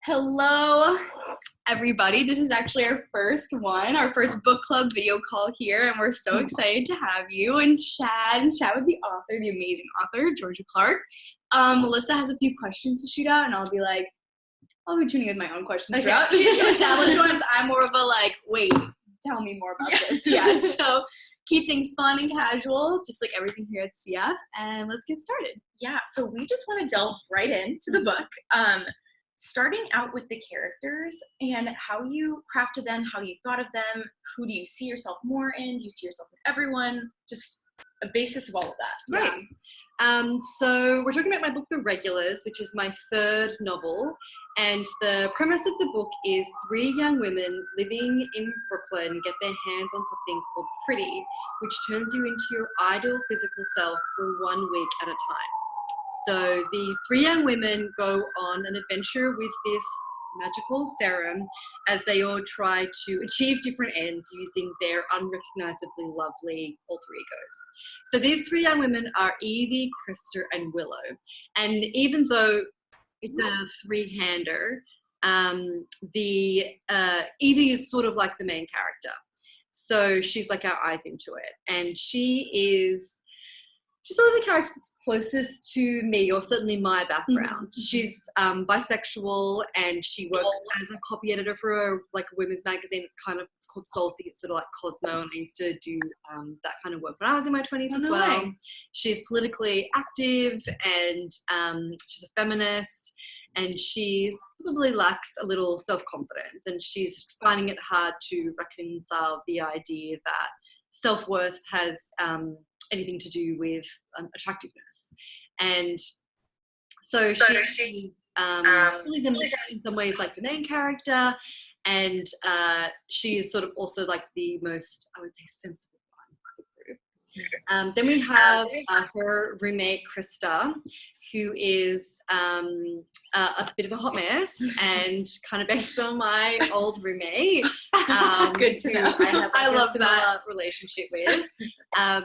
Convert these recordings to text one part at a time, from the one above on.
Hello, everybody. This is actually our first book club video call here, and we're so excited to have you and chat with the author, the amazing author, Georgia Clark. Melissa has a few questions to shoot out, and I'll be tuning with my own questions throughout. She has some established ones. I'm more of a wait, tell me more about this. Yeah, so keep things fun and casual, just like everything here at CF, and let's get started. Yeah, so we just want to delve right into the book. Starting out with the characters and how you crafted them, how you thought of them, who do you see yourself more in? Do you see yourself with everyone? Just a basis of all of that. Great. So we're talking about my book, The Regulars, which is my third novel. And the premise of the book is 3 young women living in Brooklyn get their hands on something called Pretty, which turns you into your ideal physical self for 1 week at a time. So these 3 young women go on an adventure with this magical serum as they all try to achieve different ends using their unrecognizably lovely alter egos. So these 3 young women are Evie, Krista, and Willow. And even though it's a 3-hander, Evie is sort of like the main character. So she's like our eyes into it. And she's sort of the character that's closest to me, or certainly my background. Mm-hmm. She's bisexual, and she works as a copy editor for a women's magazine. It's called Salty. It's sort of like Cosmo, and I used to do that kind of work when I was in my 20s as well. Way. She's politically active, and she's a feminist, and she's probably lacks a little self-confidence, and she's finding it hard to reconcile the idea that self-worth has anything to do with attractiveness. And so she's really in some ways like the main character, and she is sort of also like the most, I would say, sensible one of the group. Then we have her roommate, Krista, who is a bit of a hot mess, and kind of based on my old roommate. Good to know. I love that relationship with.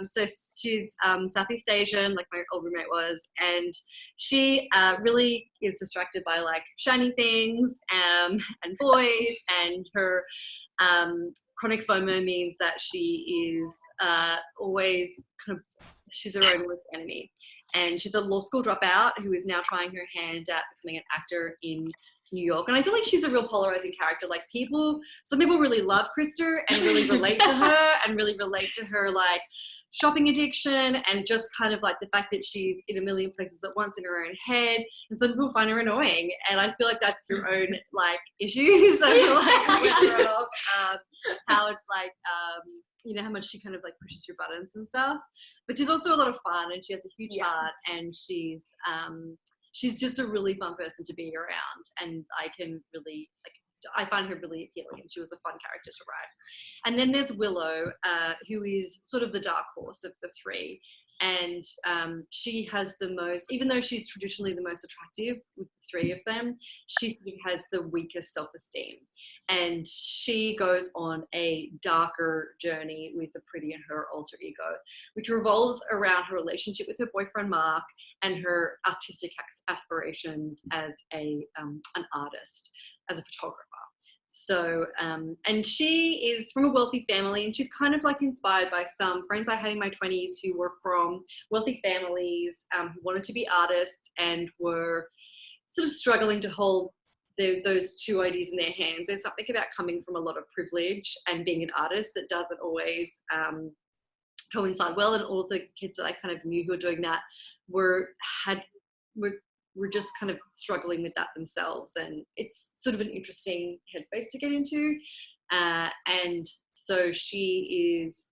So she's Southeast Asian, like my old roommate was, and she really is distracted by shiny things and boys, and her chronic FOMO means that she is always she's her own worst enemy. And she's a law school dropout who is now trying her hand at becoming an actor in New York. And I feel like she's a real polarizing character. Some people really love Krista and really relate to her, and really relate to her shopping addiction, and just kind of the fact that she's in a million places at once in her own head. And some people find her annoying, and I feel like that's your own issues. I feel like how it's how much she kind of pushes your buttons and stuff. But she's also a lot of fun, and she has a huge heart, and she's just a really fun person to be around, and I can really I find her really appealing, and she was a fun character to write. And then there's Willow, who is sort of the dark horse of the 3. And she has the most, even though she's traditionally the most attractive with the 3 of them, she has the weakest self-esteem. And she goes on a darker journey with the Pretty and her alter ego, which revolves around her relationship with her boyfriend, Mark, and her artistic aspirations as an artist, as a photographer. So, and she is from a wealthy family, and she's kind of inspired by some friends I had in my 20s who were from wealthy families, who wanted to be artists and were sort of struggling to hold those 2 ideas in their hands. There's something about coming from a lot of privilege and being an artist that doesn't always coincide well. And all of the kids that I kind of knew who were doing that were just kind of struggling with that themselves, and it's sort of an interesting headspace to get into. And so she is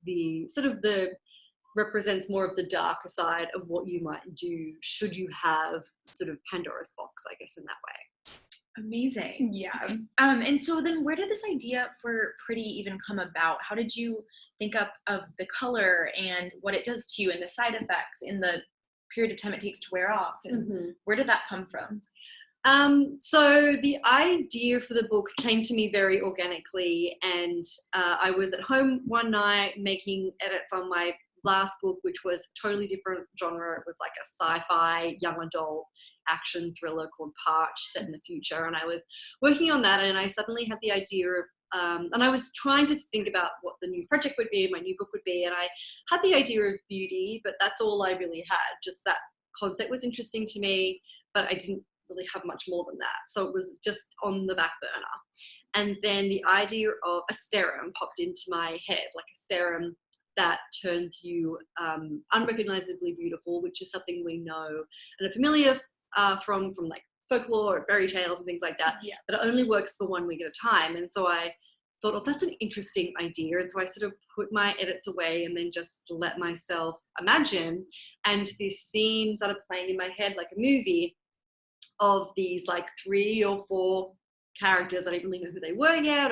represents more of the darker side of what you might do should you have sort of Pandora's box, I guess, in that way. Amazing. Yeah. And so then where did this idea for Pretty even come about? How did you think up of the color and what it does to you, and the side effects in the period of time it takes to wear off, and where did that come from? So the idea for the book came to me very organically, and I was at home one night making edits on my last book, which was totally different genre. It was like a sci-fi young adult action thriller called Parch, set in the future. And I was working on that, and I suddenly had the idea of, and I was trying to think about what the new project would be, my new book would be, and I had the idea of beauty, but that's all I really had. Just that concept was interesting to me, but I didn't really have much more than that. So it was just on the back burner. And then the idea of a serum popped into my head, like a serum that turns you unrecognizably beautiful, which is something we know and are familiar from like folklore or fairy tales and things like that, but it only works for 1 week at a time. And so I thought, oh, that's an interesting idea. And so I sort of put my edits away and then just let myself imagine. And this scene started playing in my head like a movie of these like 3 or 4 characters. I didn't really know who they were yet,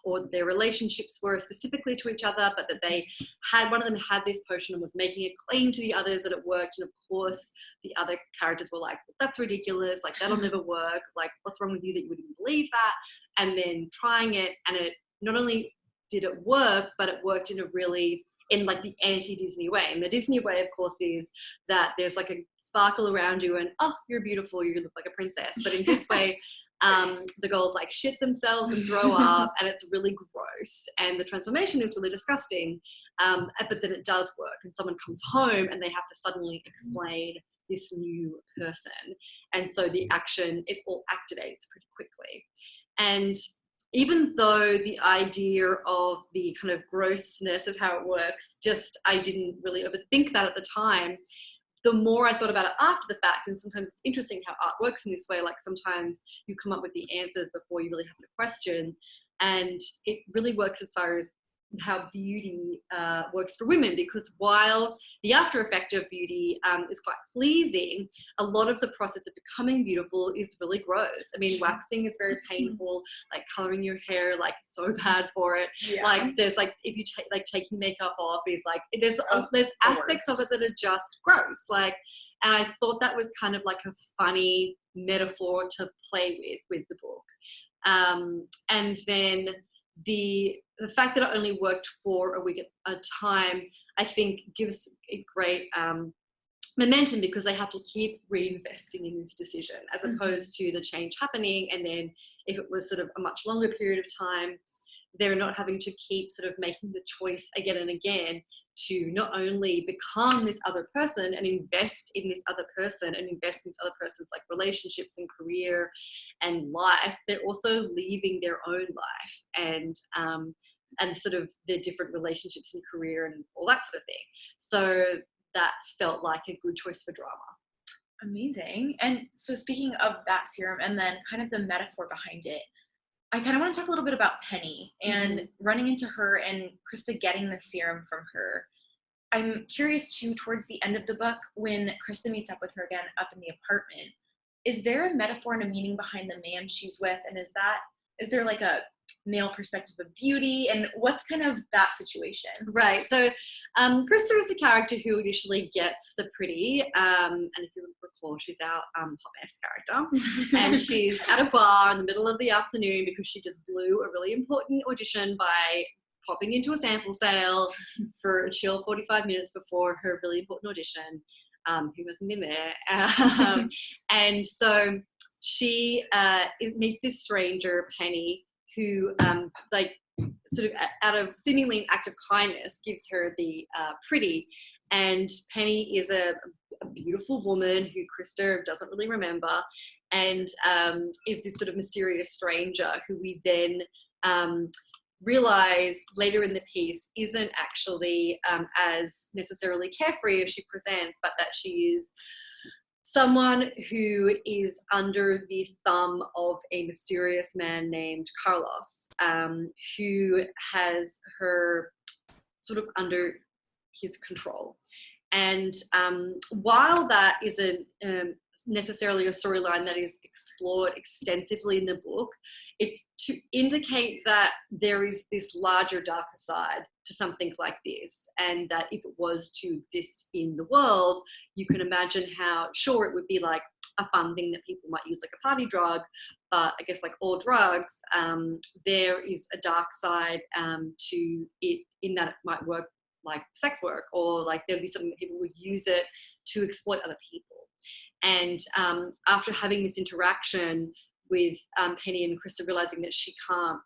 or their relationships were specifically to each other, but that they had, one of them had this potion and was making a claim to the others that it worked. And of course the other characters were like, that's ridiculous, like that'll never work, like what's wrong with you that you would even believe that? And then trying it, and it not only did it work, but it worked in like the anti-Disney way. And the Disney way, of course, is that there's like a sparkle around you and, oh, you're beautiful, you look like a princess. But in this way, the girls like shit themselves and throw up, and it's really gross. And the transformation is really disgusting. But then it does work, and someone comes home and they have to suddenly explain this new person. And so the action, it all activates pretty quickly. And even though the idea of the kind of grossness of how it works, just I didn't really overthink that at the time, the more I thought about it after the fact, and sometimes it's interesting how art works in this way, like sometimes you come up with the answers before you really have the question, and it really works as far as how beauty works for women, because while the after effect of beauty is quite pleasing, a lot of the process of becoming beautiful is really gross. I mean, waxing is very painful, like coloring your hair, like so bad for it. Like there's like, if you take like taking makeup off is like, there's aspects of it that are just gross. Like, and I thought that was kind of like a funny metaphor to play with the book. And then the fact that it only worked for a week at a time, I think gives a great momentum, because they have to keep reinvesting in this decision, as opposed to the change happening. And then if it was sort of a much longer period of time, they're not having to keep sort of making the choice again and again to not only become this other person and invest in this other person and invest in this other person's like relationships and career and life, they're also leaving their own life and sort of their different relationships and career and all that sort of thing. So that felt like a good choice for drama. Amazing. And so speaking of that serum and then kind of the metaphor behind it, I kind of want to talk a little bit about Penny and running into her and Krista getting the serum from her. I'm curious too, towards the end of the book, when Krista meets up with her again up in the apartment, is there a metaphor and a meaning behind the man she's with? And is there like a male perspective of beauty, and what's kind of that situation? Right. So Krista is a character who initially gets the pretty, and if you recall, she's our hot mess character, and she's at a bar in the middle of the afternoon because she just blew a really important audition by popping into a sample sale for a chill 45 minutes before her really important audition. Who hasn't been there? And so she meets this stranger, Penny, who like sort of out of seemingly an act of kindness gives her the pretty. And Penny is a beautiful woman who Krista doesn't really remember, and is this sort of mysterious stranger who we then realize later in the piece isn't actually as necessarily carefree as she presents, but that she is someone who is under the thumb of a mysterious man named Carlos, who has her sort of under his control. And while that isn't necessarily a storyline that is explored extensively in the book, it's to indicate that there is this larger, darker side to something like this, and that if it was to exist in the world, you can imagine how, sure, it would be like a fun thing that people might use like a party drug, but I guess like all drugs, there is a dark side to it, in that it might work like sex work, or like there'd be something that people would use it to exploit other people. And after having this interaction with Penny and Krista realizing that she can't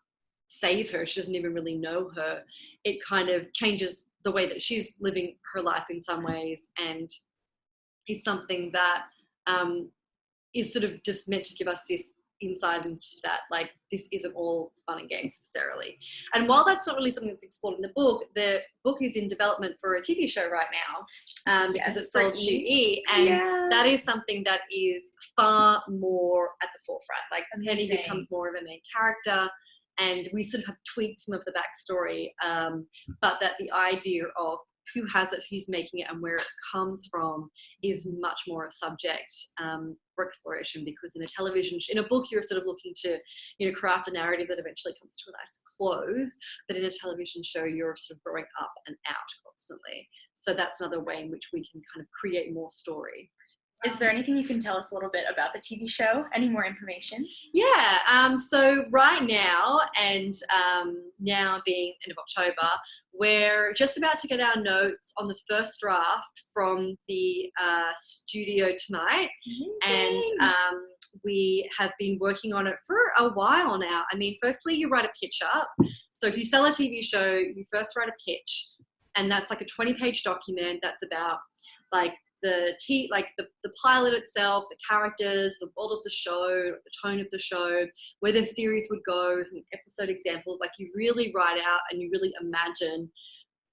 save her, she doesn't even really know her, it kind of changes the way that she's living her life in some ways, and is something that is sort of just meant to give us this insight into that, like, this isn't all fun and games necessarily. And while that's not really something that's explored in the book is in development for a TV show right now, because it's sold to E, and that is something that is far more at the forefront. Like, Penny becomes more of a main character, and we sort of have tweaked some of the backstory, but that the idea of who has it, who's making it, and where it comes from is much more a subject for exploration, because in a book you're sort of looking to, you know, craft a narrative that eventually comes to a nice close, but in a television show you're sort of growing up and out constantly. So that's another way in which we can kind of create more story. Is there anything you can tell us a little bit about the TV show? Any more information? Yeah, so right now, and now being end of October, we're just about to get our notes on the first draft from the studio tonight. And we have been working on it for a while now. I mean, firstly, you write a pitch up. So if you sell a TV show, you first write a pitch, and that's like a 20-page document that's about, like, the pilot itself, the characters, the world of the show, the tone of the show, where the series would go, some episode examples. Like, you really write out and you really imagine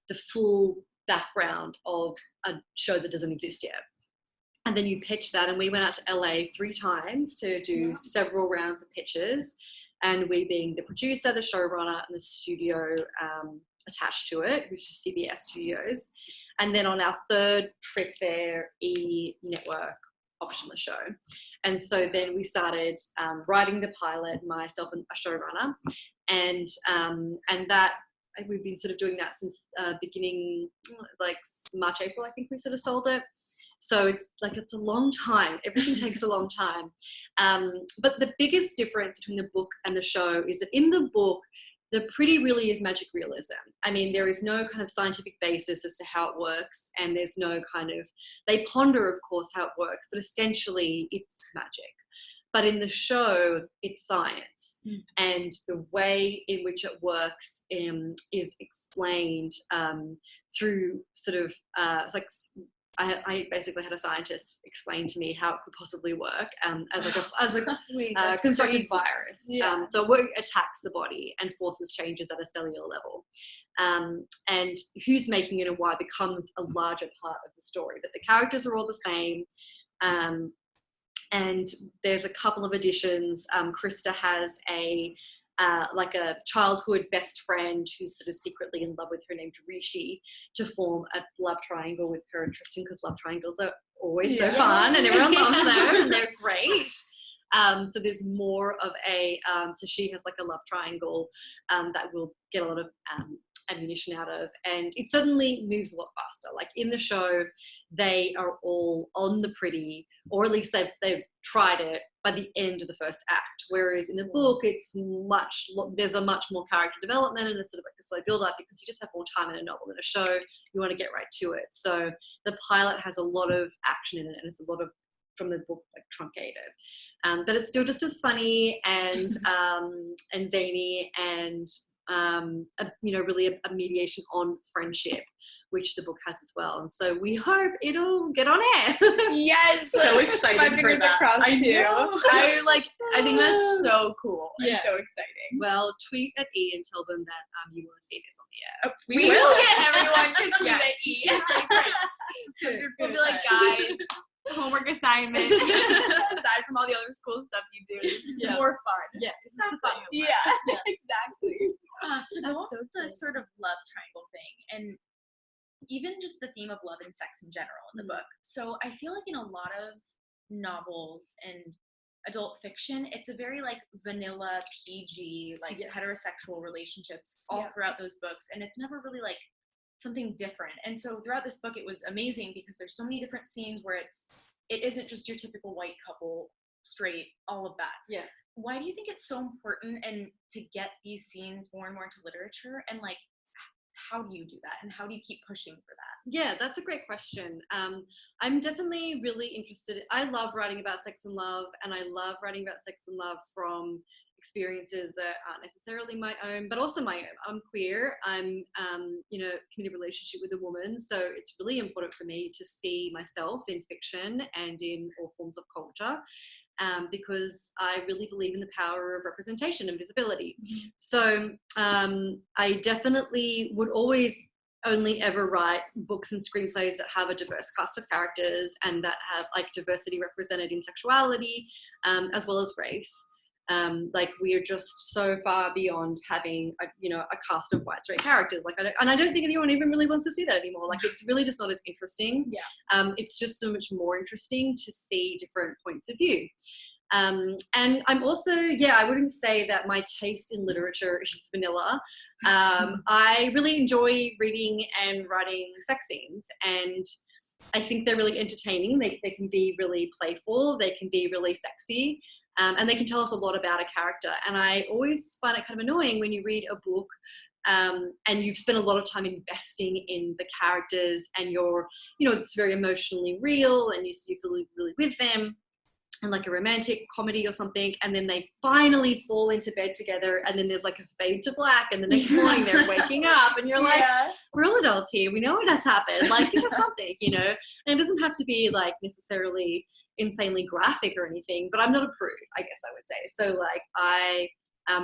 the full background of a show that doesn't exist yet. And then you pitch that, and we went out to LA 3 times to do several rounds of pitches, and we being the producer, the showrunner, and the studio attached to it, which is CBS Studios. And then on our 3rd trip there, E Network optioned the show. And so then we started writing the pilot, myself and a showrunner, and that we've been sort of doing that since beginning, like March, April, I think we sort of sold it. So it's a long time. Everything takes a long time. But the biggest difference between the book and the show is that in the book, the pretty really is magic realism. I mean, there is no kind of scientific basis as to how it works, and there's no kind of, they ponder, of course, how it works, but essentially it's magic. But in the show, it's science. And the way in which it works is explained through sort of, it's like, I basically had a scientist explain to me how it could possibly work as a constructed virus. So it attacks the body and forces changes at a cellular level. And who's making it and why becomes a larger part of the story. But the characters are all the same. And there's a couple of additions. Krista has a childhood best friend who's sort of secretly in love with her, named Rishi, to form a love triangle with her and Tristan, because love triangles are always so fun and everyone loves them and they're great. So there's more of so she has like a love triangle that we'll get a lot of ammunition out of, and it suddenly moves a lot faster. Like in the show, they are all on the pretty, or at least they've tried it by the end of the first act, whereas in the book there's a much more character development and a sort of like a slow build up, because you just have more time in a novel. In a show, you want to get right to it. So the pilot has a lot of action in it, and it's a lot of, from the book, like truncated, but it's still just as funny and zany, and really a mediation on friendship, which the book has as well. And so we hope it'll get on air. Yes, so excited. My fingers are crossed too. I think that's so cool. Yeah. So exciting. Well, tweet at E and tell them that you want to see this on the air. Oh, we will get everyone to tweet at E. We'll be like, guys, homework assignment, aside from all the other school stuff you do, it's more fun. Yeah, it's the fun. Yeah, exactly. To go off the sort of love triangle thing, and even just the theme of love and sex in general in the book. So I feel like in a lot of novels and adult fiction, it's a very like vanilla PG, like heterosexual relationships all throughout those books, and it's never really like something different. And so throughout this book, it was amazing because there's so many different scenes where it isn't just your typical white couple, straight, all of that. Yeah. Why do you think it's so important and to get these scenes more and more into literature? And like, how do you do that? And how do you keep pushing for that? Yeah, that's a great question. I'm definitely really interested. I love writing about sex and love, and I love writing about sex and love from experiences that aren't necessarily my own, but also my own. I'm queer. I'm, committed relationship with a woman, so it's really important for me to see myself in fiction and in all forms of culture. Because I really believe in the power of representation and visibility. So I definitely would always only ever write books and screenplays that have a diverse cast of characters and that have like diversity represented in sexuality, as well as race. Like we are just so far beyond having a cast of white straight characters. Like I don't think anyone even really wants to see that anymore. Like it's really just not as interesting. Yeah. It's just so much more interesting to see different points of view. And I'm also, I wouldn't say that my taste in literature is vanilla. I really enjoy reading and writing sex scenes, and I think they're really entertaining. They can be really playful, they can be really sexy, and they can tell us a lot about a character. And I always find it kind of annoying when you read a book and you've spent a lot of time investing in the characters and it's very emotionally real and you feel really, really with them, and like a romantic comedy or something, and then they finally fall into bed together, and then there's like a fade to black, and the next morning they're waking up, and you're like, we're all adults here, we know what has happened, like give us something, and it doesn't have to be like necessarily insanely graphic or anything, but I'm not a prude, I guess I would say. So like I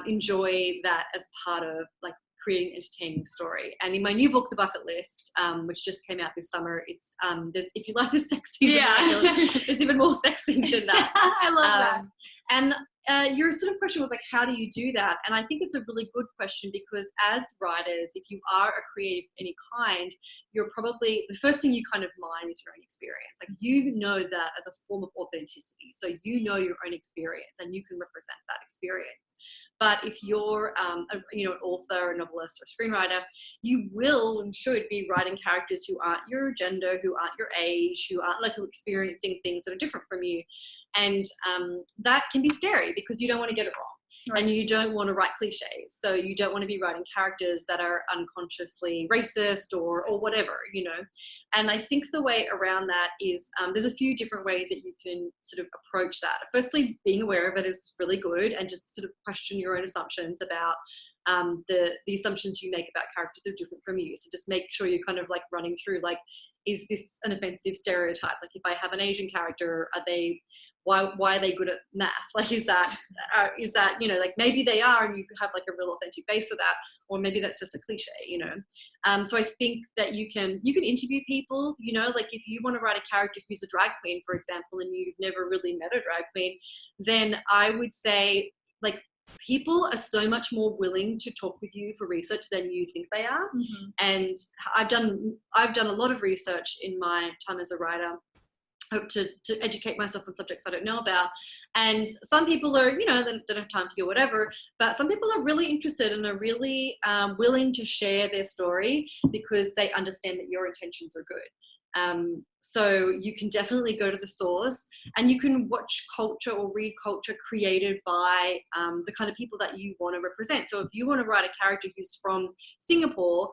enjoy that as part of like creating an entertaining story. And in my new book, The Bucket List, which just came out this summer, it's if you like the sex scenes, it's even more sex scenes in that. I love that. And your sort of question was like, how do you do that? And I think it's a really good question, because as writers, if you are a creative of any kind, you're probably, the first thing you kind of mine is your own experience. Like you know that as a form of authenticity. So you know your own experience and you can represent that experience. But if you're, an author, a novelist, or screenwriter, you will and should be writing characters who aren't your gender, who aren't your age, who aren't like experiencing things that are different from you, and that can be scary because you don't want to get it wrong. Right. And you don't want to write cliches. So you don't want to be writing characters that are unconsciously racist or whatever, And I think the way around that is there's a few different ways that you can sort of approach that. Firstly, being aware of it is really good, and just sort of question your own assumptions about the assumptions you make about characters are different from you. So just make sure you're kind of like running through, like, is this an offensive stereotype? Like if I have an Asian character, why are they good at math? Like, is that, like maybe they are and you could have like a real authentic base for that, or maybe that's just a cliche, So I think that you can interview people, like if you want to write a character who's a drag queen, for example, and you've never really met a drag queen, then I would say like people are so much more willing to talk with you for research than you think they are. Mm-hmm. And I've done a lot of research in my time as a writer to educate myself on subjects I don't know about. And some people are, they don't have time for you or whatever, but some people are really interested and are really willing to share their story because they understand that your intentions are good. So you can definitely go to the source, and you can watch culture or read culture created by the kind of people that you want to represent. So if you want to write a character who's from Singapore,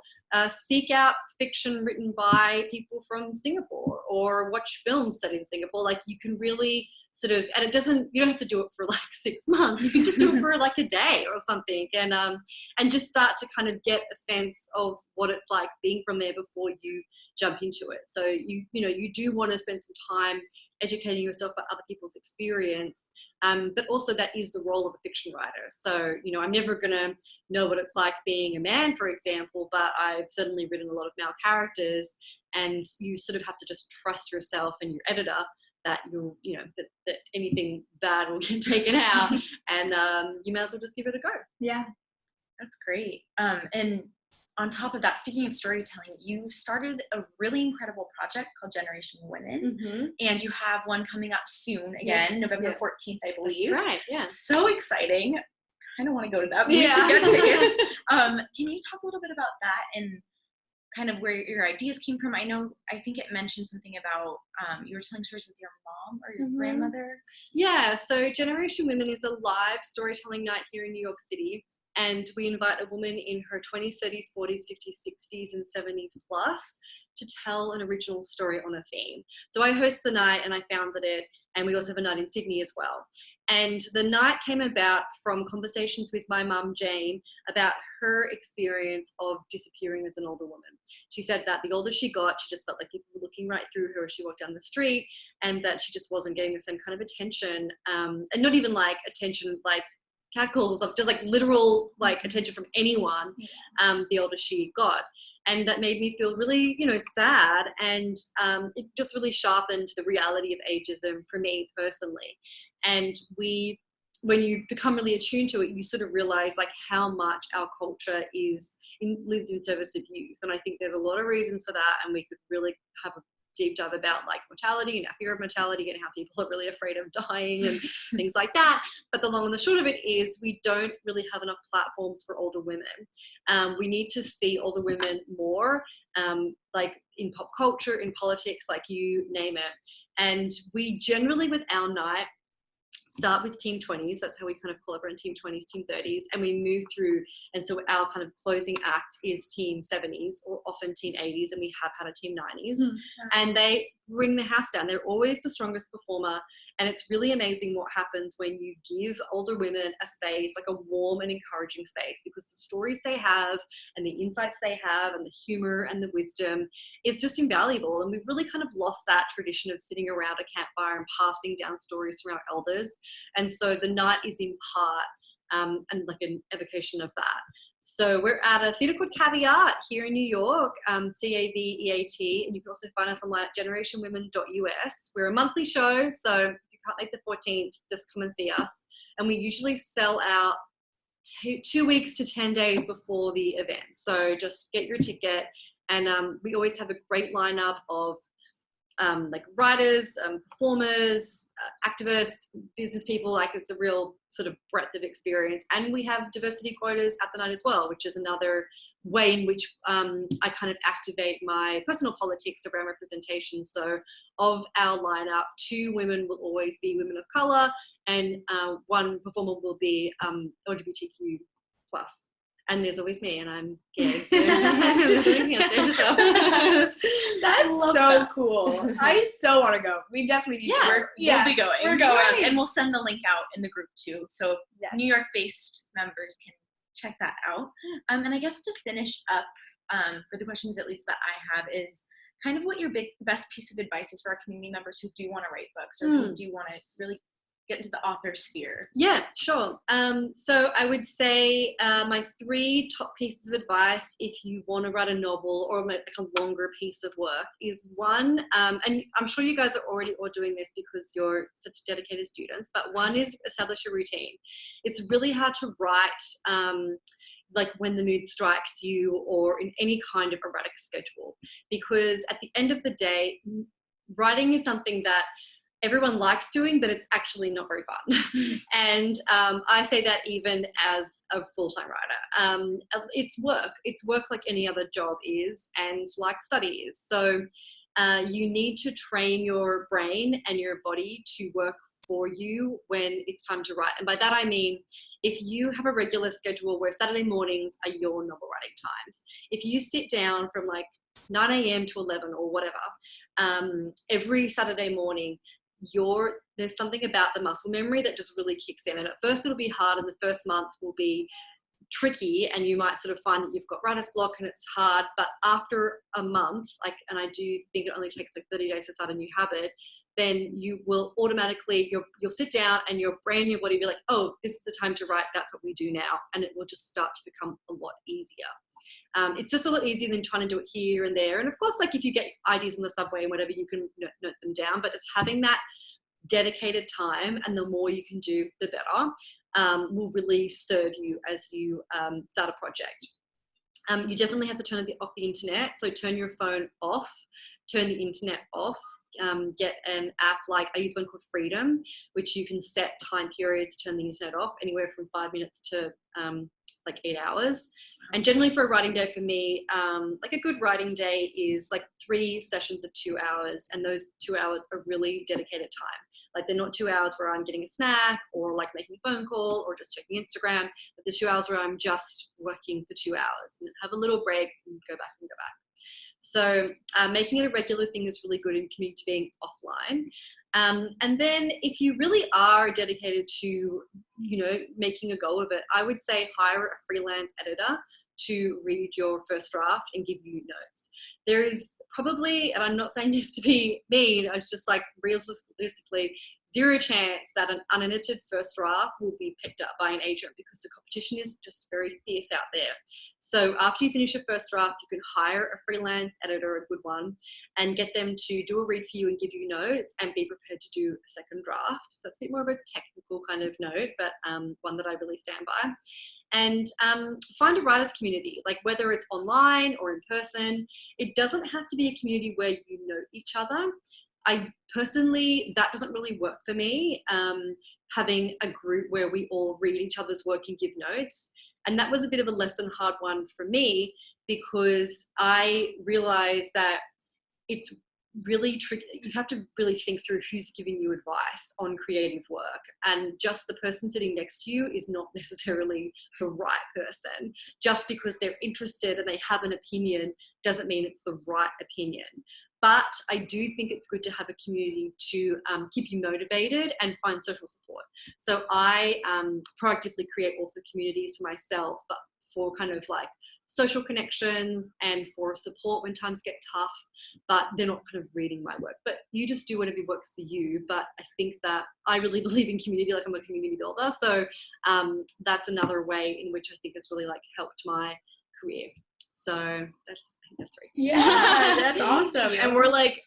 seek out fiction written by people from Singapore, or watch films set in Singapore. Like you can really sort of, and you don't have to do it for like 6 months. You can just do it for like a day or something, and just start to kind of get a sense of what it's like being from there before you jump into it. So you do want to spend some time educating yourself about other people's experience, but also that is the role of a fiction writer. So I'm never gonna know what it's like being a man, for example, but I've certainly written a lot of male characters, and you sort of have to just trust yourself and your editor that you'll that anything bad will get taken out, and you might as well just give it a go. Yeah, that's great. And on top of that, speaking of storytelling, you started a really incredible project called Generation Women, mm-hmm. and you have one coming up soon again, November 14th, I believe. That's right, yeah. So exciting. I kind of want to go to that, but we should get tickets. Can you talk a little bit about that and kind of where your ideas came from? I think it mentioned something about you were telling stories with your mom or your mm-hmm. grandmother. Yeah, so Generation Women is a live storytelling night here in New York City. and we invite a woman in her 20s, 30s, 40s, 50s, 60s, and 70s plus to tell an original story on a theme. So I host the night and I founded it, and we also have a night in Sydney as well. And the night came about from conversations with my mum, Jane, about her experience of disappearing as an older woman. She said that the older she got, she just felt like people were looking right through her as she walked down the street, and that she just wasn't getting the same kind of attention, and not even like attention like catcalls or something, just like literal like attention from anyone, the older she got. And that made me feel really, you know, sad, and it just really sharpened the reality of ageism for me personally. And when you become really attuned to it, you sort of realize like how much our culture lives in service of youth. And I think there's a lot of reasons for that, and we could really have a deep dive about like mortality and our fear of mortality and how people are really afraid of dying and things like that. But the long and the short of it is we don't really have enough platforms for older women. We need to see older women more, like in pop culture, in politics, like you name it. And we generally, with our night, start with team 20s. That's how we kind of call everyone team 20s, team 30s, and we move through. And so our kind of closing act is team 70s or often team 80s, and we have had a team 90s. And they bring the house down. They're always the strongest performer, and it's really amazing what happens when you give older women a space, like a warm and encouraging space, because the stories they have and the insights they have and the humor and the wisdom is just invaluable. And we've really kind of lost that tradition of sitting around a campfire and passing down stories from our elders. And so the night is in part and like an evocation of that. So we're at a theatre called Caveat here in New York, CAVEAT, and you can also find us online at generationwomen.us. We're a monthly show, so if you can't make the 14th, just come and see us. And we usually sell out 2 weeks to 10 days before the event. So just get your ticket, and we always have a great lineup of like writers, performers, activists, business people. Like it's a real sort of breadth of experience. And we have diversity quotas at the night as well, which is another way in which I kind of activate my personal politics around representation. So of our lineup, 2 women will always be women of color, and 1 performer will be LGBTQ plus. And there's always me, and I'm gay, so there's always me on stage as well. That's so cool. I so want to go. We definitely need to. We'll be going. We're going. And we'll send the link out in the group too, so New York-based members can check that out. And I guess to finish up, for the questions at least that I have, is kind of what your best piece of advice is for our community members who do want to write books or who do want to really get into the author sphere. Yeah, sure. So I would say my 3 top pieces of advice if you want to write a novel or like a longer piece of work is 1, and I'm sure you guys are already all doing this because you're such dedicated students, but 1 is establish a routine. It's really hard to write like when the mood strikes you or in any kind of erratic schedule, because at the end of the day, writing is something that everyone likes doing, but it's actually not very fun. And I say that even as a full-time writer. It's work like any other job is, and like study is. So you need to train your brain and your body to work for you when it's time to write. And by that I mean, if you have a regular schedule where Saturday mornings are your novel writing times, if you sit down from like 9 a.m. to 11 or whatever, every Saturday morning, there's something about the muscle memory that just really kicks in. And at first it'll be hard, and the first month will be tricky, and you might sort of find that you've got writer's block and it's hard. But after a month, and I do think it only takes like 30 days to start a new habit, then you will automatically, you'll sit down and your brain and your body will be like, oh, this is the time to write. That's what we do now. And it will just start to become a lot easier. It's just a lot easier than trying to do it here and there. And of course, like if you get ideas in the subway and whatever, you can note them down, but just having that dedicated time, and the more you can do, the better, will really serve you as you start a project. You definitely have to turn off the internet. So turn your phone off, turn the internet off. Get an app, like I use one called Freedom, which you can set time periods to turn the internet off, anywhere from 5 minutes to like 8 hours. And generally for a writing day for me, like a good writing day is like 3 sessions of 2 hours. And those 2 hours are really dedicated time. Like they're not 2 hours where I'm getting a snack or like making a phone call or just checking Instagram, but the 2 hours where I'm just working for 2 hours and then have a little break and go back and go back. So making it a regular thing is really good in committing to being offline. And then if you really are dedicated to, making a go of it, I would say hire a freelance editor to read your first draft and give you notes. There is probably, and I'm not saying this to be mean, it's just like realistically, 0 chance that an unedited first draft will be picked up by an agent because the competition is just very fierce out there. So after you finish your first draft, you can hire a freelance editor, a good one, and get them to do a read for you and give you notes and be prepared to do a second draft. So that's a bit more of a technical kind of note, but one that I really stand by. And find a writers community, like whether it's online or in person. It doesn't have to be a community where you know each other. I personally, that doesn't really work for me, having a group where we all read each other's work and give notes. And that was a bit of a lesson hard one for me because I realized that it's really tricky. You have to really think through who's giving you advice on creative work, and just the person sitting next to you is not necessarily the right person. Just because they're interested and they have an opinion doesn't mean it's the right opinion. But I do think it's good to have a community to keep you motivated and find social support. So I proactively create author communities for myself, but for kind of like social connections and for support when times get tough, but they're not kind of reading my work. But you just do whatever works for you. But I think that I really believe in community, like I'm a community builder. So that's another way in which I think has really like helped my career. So I think that's right. Yeah, that's awesome. And we're like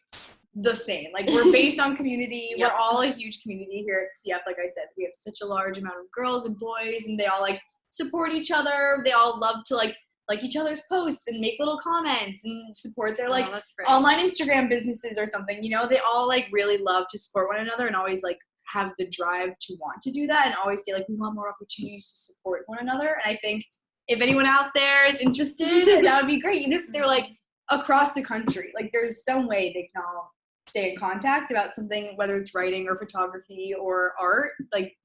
the same. Like we're based on community. Yep. We're all a huge community here at CF. Like I said, we have such a large amount of girls and boys, and they all like support each other. They all love to like each other's posts and make little comments and support their like online Instagram businesses or something. They all like really love to support one another and always like have the drive to want to do that and always say like we want more opportunities to support one another. And I think if anyone out there is interested, that would be great. Even if they're like across the country, like there's some way they can all stay in contact about something, whether it's writing or photography or art. Like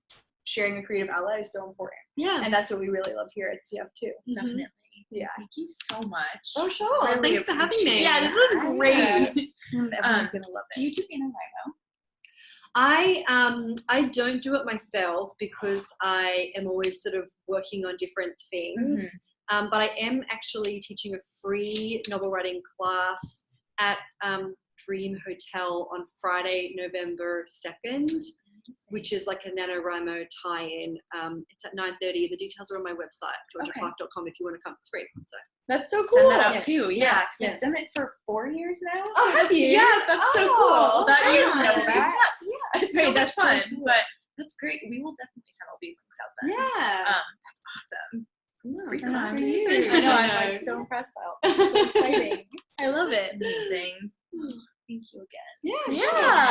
sharing a creative outlet is so important. Yeah. And that's what we really love here at CF too. Definitely. Yeah. Thank you so much. Oh, sure. Really thanks for having me. Yeah, this was great. Yeah. Everyone's gonna love it. Do you do NaNoWriMo? I don't do it myself because I am always sort of working on different things. But I am actually teaching a free novel writing class at Dream Hotel on Friday, November 2nd, which is like a NaNoWriMo tie-in. It's at 9:30. The details are on my website, georgiaclark.com, if you want to come. It's free. So that's so cool. Send that out too. Yeah. Yeah. I've done it for 4 years now. Oh, have you? Yeah, that's so cool. That you nice. know that. Yeah, it's Great, so much that's so fun. cool. But that's great. We will definitely send all these links out then. yeah. That's awesome. Yeah, Great Oh, classes. I know, I'm like so impressed by all this. It's so exciting. I love it. Amazing. Thank you again. Yeah. Yeah.